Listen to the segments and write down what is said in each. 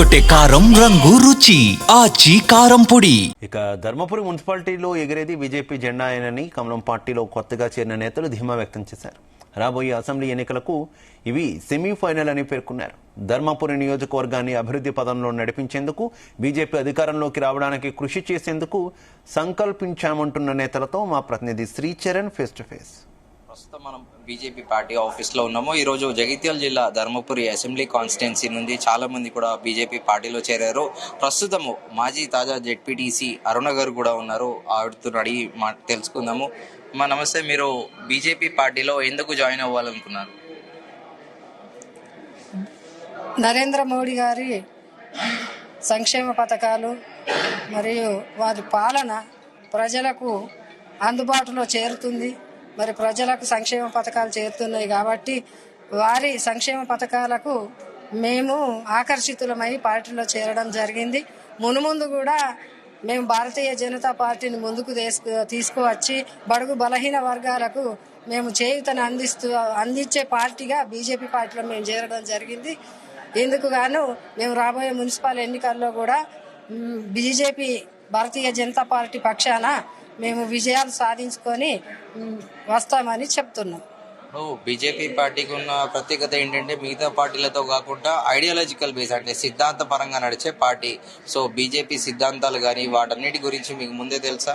అదరగొట్టే కారం రంగు రుచి ఆచి కారం పొడి. ఇక ధర్మపురి మున్సిపాలిటీలో ఎగిరేది బీజేపీ జెండాయేనని కమలం పార్టీలో కొత్తగా చేరిన నేతలు ధీమా వ్యక్తం చేశారు. రాబోయే అసెంబ్లీ ఎన్నికలకు ఇవి సెమీఫైనల్ అని పేర్కొన్నారు. ధర్మపురి నియోజకవర్గాన్ని అభివృద్ధి పదంలో నడిపించేందుకు బీజేపీ అధికారంలోకి రావడానికి కృషి చేసేందుకు సంకల్పించామంటున్న నేతలతో మా ప్రతినిధి శ్రీచరణ్ ఫేస్ టు ఫేస్. ప్రస్తుతం మనం బీజేపీ పార్టీ ఆఫీస్లో ఉన్నాము. ఈరోజు జగిత్యాల జిల్లా ధర్మపురి అసెంబ్లీ కాన్స్టిట్యున్సీ నుండి చాలా మంది కూడా బీజేపీ పార్టీలో చేరారు. ప్రస్తుతము మాజీ తాజా జెడ్పీటీసీ అరుణ గారు కూడా ఉన్నారు. ఆవిడతో అడిగి తెలుసుకుందాము. నమస్తే, మీరు బీజేపీ పార్టీలో ఎందుకు జాయిన్ అవ్వాలనుకున్నారు? నరేంద్ర మోడీ గారి సంక్షేమ పథకాలు మరియు వారి పాలన ప్రజలకు అందుబాటులో చేరుతుంది. మరి ప్రజలకు సంక్షేమ పథకాలు చేరుతున్నాయి కాబట్టి వారి సంక్షేమ పథకాలకు మేము ఆకర్షితులమై పార్టీలో చేరడం జరిగింది. మునుముందు కూడా మేము భారతీయ జనతా పార్టీని ముందుకు తీసుకువచ్చి బడుగు బలహీన వర్గాలకు మేము చేయూతను అందించే పార్టీగా బీజేపీ పార్టీలో మేము చేరడం జరిగింది. ఇందుకు గాను మేము రాబోయే మున్సిపల్ ఎన్నికల్లో కూడా బీజేపీ భారతీయ జనతా పార్టీ పక్షాన మేము విజయాలు సాధించుకొని వస్తామని చెప్తున్నాం. బీజేపీ పార్టీకి ఉన్న ప్రత్యేకత ఏంటంటే మిగతా పార్టీలతో కాకుండా ఐడియాలజికల్ బేస్, అంటే సిద్ధాంత పరంగా నడిచే పార్టీ. సో బీజేపీ సిద్ధాంతాలు కానీ వాటన్నిటి గురించి మీకు ముందే తెలుసా?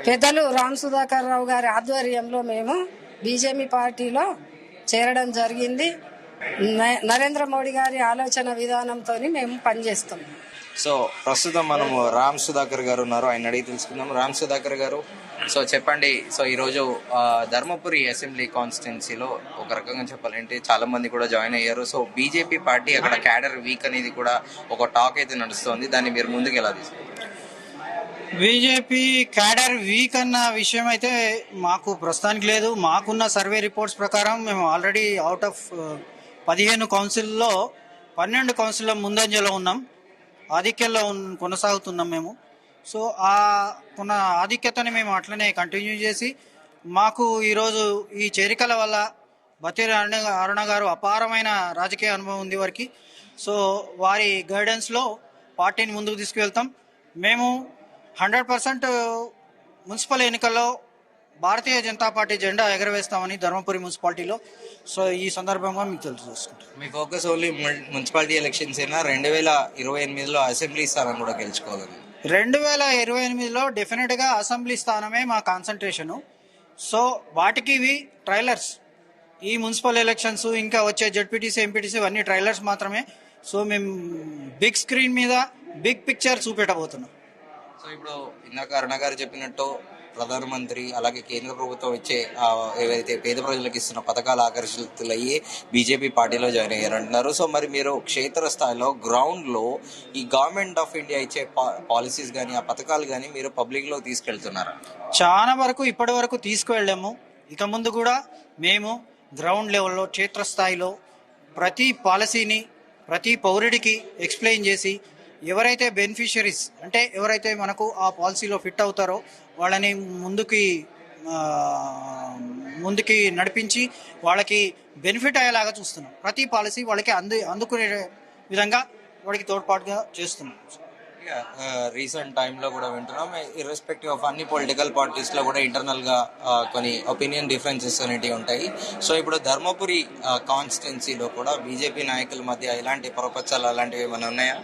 పెద్దలు రామ్ సుధాకర్ రావు గారి ఆధ్వర్యంలో మేము బీజేపీ పార్టీలో చేరడం జరిగింది. నరేంద్ర మోడీ గారి ఆలోచన విధానంతో మేము పనిచేస్తున్నాం. సో ప్రస్తుతం మనము రామ్ సుధాకర్ గారు ఉన్నారు, ఆయన అడిగి తెలుసుకుందాం. రామ్ సుధాకర్ గారు, సో చెప్పండి. సో ఈరోజు ధర్మపురి అసెంబ్లీ కాన్స్టిట్యున్సీలో ఒక రకంగా చెప్పాలంటే చాలా మంది కూడా జాయిన్ అయ్యారు. సో బీజేపీ పార్టీ అక్కడ క్యాడర్ వీక్ అనేది కూడా ఒక టాక్ అయితే నడుస్తుంది. దాన్ని మీరు ముందుకు ఎలా తీసుకుంటారు? బీజేపీ క్యాడర్ వీక్ అన్న విషయం అయితే మాకు ప్రస్తుతానికి లేదు. మాకున్న సర్వే రిపోర్ట్స్ ప్రకారం మేము ఆల్రెడీ అవుట్ ఆఫ్ 15 కౌన్సిల్లో 12 కౌన్సిల్లో ముందంజలో ఉన్నాం, ఆధిక్యంలో కొనసాగుతున్నాం మేము. సో ఆ కొన్న ఆధిక్యతని మేము అట్లనే కంటిన్యూ చేసి, మాకు ఈరోజు ఈ చేరికల వల్ల బతేరి అరుణ గారు అపారమైన రాజకీయ అనుభవం ఉంది వారికి. సో వారి గైడెన్స్లో పార్టీని ముందుకు తీసుకువెళ్తాం. మేము 100% మున్సిపల్ ఎన్నికల్లో భారతీయ జనతా పార్టీ జెండా ఎగరవేస్తామని ధర్మపురి మున్సిపాలిటీలో. సో ఈ సందర్భంగా మీకు తెలుసుకుంటాం. మీ ఫోకస్ ఓన్లీ మున్సిపాలిటీ ఎలక్షన్స్ అయినా 2028లో అసెంబ్లీ స్థానం కూడా గెలుచుకోవాలని? 2028లో డెఫినెట్గా అసెంబ్లీ స్థానమే మా కాన్సన్ట్రేషను. సో వాటికి ఇవి ట్రైలర్స్. ఈ మున్సిపల్ ఎలక్షన్స్ ఇంకా వచ్చే జెడ్పీటీసీ ఎంపీటీసీ ఇవన్నీ ట్రైలర్స్ మాత్రమే. సో మేము బిగ్ స్క్రీన్ మీద బిగ్ పిక్చర్ చూపెట్టబోతున్నాం. సో ఇప్పుడు ఇందాక అరుణ గారు చెప్పినట్టు ప్రధానమంత్రి అలాగే కేంద్ర ప్రభుత్వం ఇచ్చే ఏవైతే పేద ప్రజలకు ఇస్తున్న పథకాలు ఆకర్షితులయ్యి బీజేపీ పార్టీలో జాయిన్ అయ్యారంటున్నారు. సో మరి మీరు క్షేత్రస్థాయిలో గ్రౌండ్లో ఈ గవర్నమెంట్ ఆఫ్ ఇండియా ఇచ్చే పాలసీస్ కానీ ఆ పథకాలు కానీ మీరు పబ్లిక్లో తీసుకెళ్తున్నారా? చాలా వరకు ఇప్పటి వరకు తీసుకువెళ్ళాము. ఇక ముందు కూడా మేము గ్రౌండ్ లెవెల్లో క్షేత్రస్థాయిలో ప్రతి పాలసీని ప్రతి పౌరుడికి ఎక్స్ప్లెయిన్ చేసి, ఎవరైతే బెనిఫిషరీస్ అంటే ఎవరైతే మనకు ఆ పాలసీలో ఫిట్ అవుతారో వాళ్ళని ముందుకి నడిపించి వాళ్ళకి బెనిఫిట్ అయ్యేలాగా చూస్తున్నాం. ప్రతి పాలసీ వాళ్ళకి అందుకునే విధంగా వాడికి తోడ్పాటుగా చేస్తున్నాం. రీసెంట్ టైంలో కూడా వింటున్నాం, ఇర్రెస్పెక్టివ్ ఆఫ్ అన్ని పొలిటికల్ పార్టీస్లో కూడా ఇంటర్నల్గా కొన్ని ఒపీనియన్ డిఫరెన్సెస్ అనేటివి ఉంటాయి. సో ఇప్పుడు ధర్మపురి కాన్స్టిట్యున్సీలో కూడా బీజేపీ నాయకుల మధ్య ఇలాంటి పొరపచ్చాలు అలాంటివి ఏమైనా ఉన్నాయా?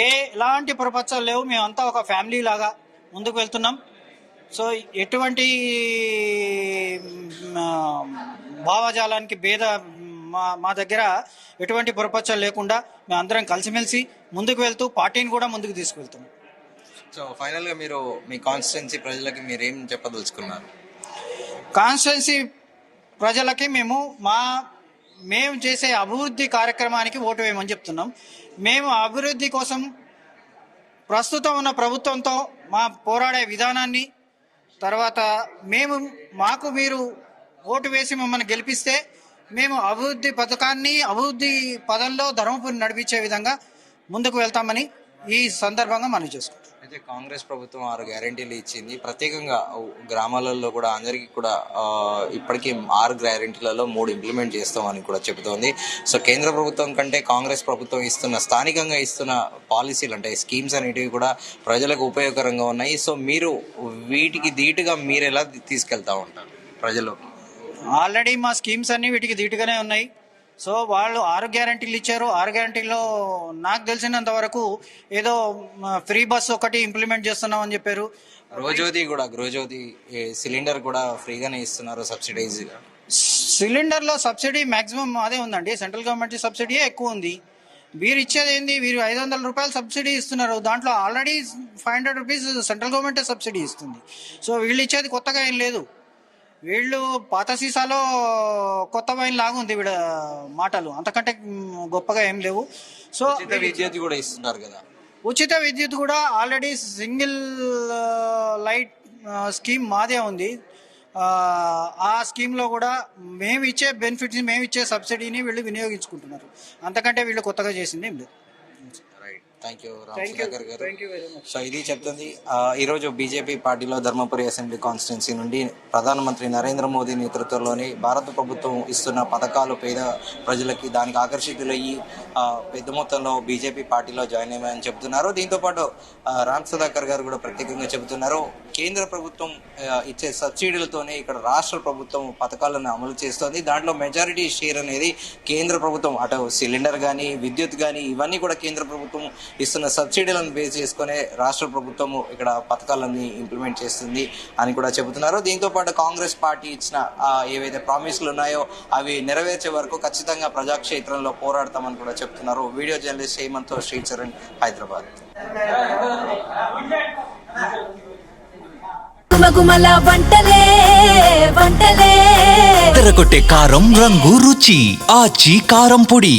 ఎలాంటి పొరపచ్చాలు లేవు. మేమంతా ఒక ఫ్యామిలీ లాగా ముందుకు వెళ్తున్నాం. సో ఎటువంటి భావజాలానికి మా దగ్గర ఎటువంటి పొరపచ్చాలు లేకుండా మేమందరం కలిసిమెలిసి ముందుకు వెళ్తూ పార్టీని కూడా ముందుకు తీసుకువెళ్తున్నాం. సో ఫైనల్గా మీరు మీ కాన్స్టిట్యున్సీ ప్రజలకి మీరేం చెప్పదలుచుకున్నారు? కాన్స్టిట్యున్సీ ప్రజలకి మేము చేసే అభివృద్ధి కార్యక్రమానికి ఓటు వేయమని చెప్తున్నాం. మేము అభివృద్ధి కోసం ప్రస్తుతం ఉన్న ప్రభుత్వంతో మా పోరాడే విధానాన్ని, తర్వాత మాకు మీరు ఓటు వేసి మమ్మల్ని గెలిపిస్తే మేము అభివృద్ధి పథకాన్ని అభివృద్ధి పదంలో ధర్మపురిని నడిపించే విధంగా ముందుకు వెళ్తామని ఈ సందర్భంగా మనం చేసుకుంటాం. మధ్య కాంగ్రెస్ ప్రభుత్వం 6 గ్యారెంటీలు ఇచ్చింది. ప్రత్యేకంగా గ్రామాలలో కూడా అందరికీ కూడా ఇప్పటికీ 6 గ్యారెంటీలలో 3 ఇంప్లిమెంట్ చేస్తామని కూడా చెబుతోంది. సో కేంద్ర ప్రభుత్వం కంటే కాంగ్రెస్ ప్రభుత్వం స్థానికంగా ఇస్తున్న పాలసీలు అంటే స్కీమ్స్ అనేటివి కూడా ప్రజలకు ఉపయోగకరంగా ఉన్నాయి. సో మీరు వీటికి ధీటుగా మీరు ఎలా తీసుకెళ్తా ఉంటారు ప్రజల్లోకి? ఆల్రెడీ మా స్కీమ్స్ అన్ని వీటికి ధీటుగానే ఉన్నాయి. సో వాళ్ళు 6 గ్యారంటీలు ఇచ్చారు. 6 గ్యారంటీల్లో నాకు తెలిసినంత వరకు ఏదో ఫ్రీ బస్ ఒకటి ఇంప్లిమెంట్ చేస్తున్నాం అని చెప్పారు. గృహజ్యోతి సిలిండర్ కూడా ఫ్రీగానే ఇస్తున్నారు సబ్సిడైజ్. సిలిండర్లో సబ్సిడీ మాక్సిమం అదే ఉందండి. సెంట్రల్ గవర్నమెంట్ సబ్సిడీయే ఎక్కువ ఉంది. వీరు ఇచ్చేది ఏంది, వీరు 500 రూపాయలు సబ్సిడీ ఇస్తున్నారు. దాంట్లో ఆల్రెడీ 500 రూపీస్ సెంట్రల్ గవర్నమెంటే సబ్సిడీ ఇస్తుంది. సో వీళ్ళు ఇచ్చేది కొత్తగా ఏం లేదు. వీళ్ళు పాత సీసాలో కొత్త వైన్ లాగా ఉంది వీళ్ళ మాటలు, అంతకంటే గొప్పగా ఏం లేవు. సో విద్యుత్ కూడా ఇస్తున్నారు కదా. ఉచిత విద్యుత్ కూడా ఆల్రెడీ సింగిల్ లైట్ స్కీమ్ మాదే ఉంది. ఆ స్కీమ్లో కూడా మేము ఇచ్చే బెనిఫిట్స్, మేము ఇచ్చే సబ్సిడీని వీళ్ళు వినియోగించుకుంటున్నారు. అంతకంటే వీళ్ళు కొత్తగా చేసింది ఏం లేదు. థ్యాంక్ యూ రామ్ సుధాకర్ గారు. సో ఇది చెప్తుంది ఈరోజు బీజేపీ పార్టీలో ధర్మపురి అసెంబ్లీ కాన్స్టిట్యున్సీ నుండి ప్రధానమంత్రి నరేంద్ర మోదీ నేతృత్వంలోని భారత ప్రభుత్వం ఇస్తున్న పథకాలు పేద ప్రజలకి దానికి ఆకర్షితులయ్యి పెద్ద మొత్తంలో బీజేపీ పార్టీలో జాయిన్ అయ్యామని చెబుతున్నారు. దీంతోపాటు రామ్ సుధాకర్ గారు కూడా ప్రత్యేకంగా చెబుతున్నారు, కేంద్ర ప్రభుత్వం ఇచ్చే సబ్సిడీలతోనే ఇక్కడ రాష్ట్ర ప్రభుత్వం పథకాలను అమలు చేస్తోంది. దాంట్లో మెజారిటీ షేర్ అనేది కేంద్ర ప్రభుత్వం, అటు సిలిండర్ కానీ విద్యుత్ కానీ ఇవన్నీ కూడా కేంద్ర ప్రభుత్వం ఇస్తున్న సబ్సిడీలను బేస్ చేసుకునే రాష్ట్ర ప్రభుత్వం ఇక్కడ పథకాలన్నీ ఇంప్లిమెంట్ చేస్తుంది అని కూడా చెబుతున్నారు. దీంతో పాటు కాంగ్రెస్ పార్టీ ఇచ్చిన ఏవైతే ప్రామిస్లు ఉన్నాయో అవి నెరవేర్చే వరకు ఖచ్చితంగా ప్రజాక్షేత్రంలో పోరాడతామని కూడా చెప్తున్నారు. వీడియో జర్నలిస్ట్ హేమంత్ తో శ్రీచరణ్, హైదరాబాద్. తెరకొట్టే కారం రంగు రుచి ఆచి కారం పొడి.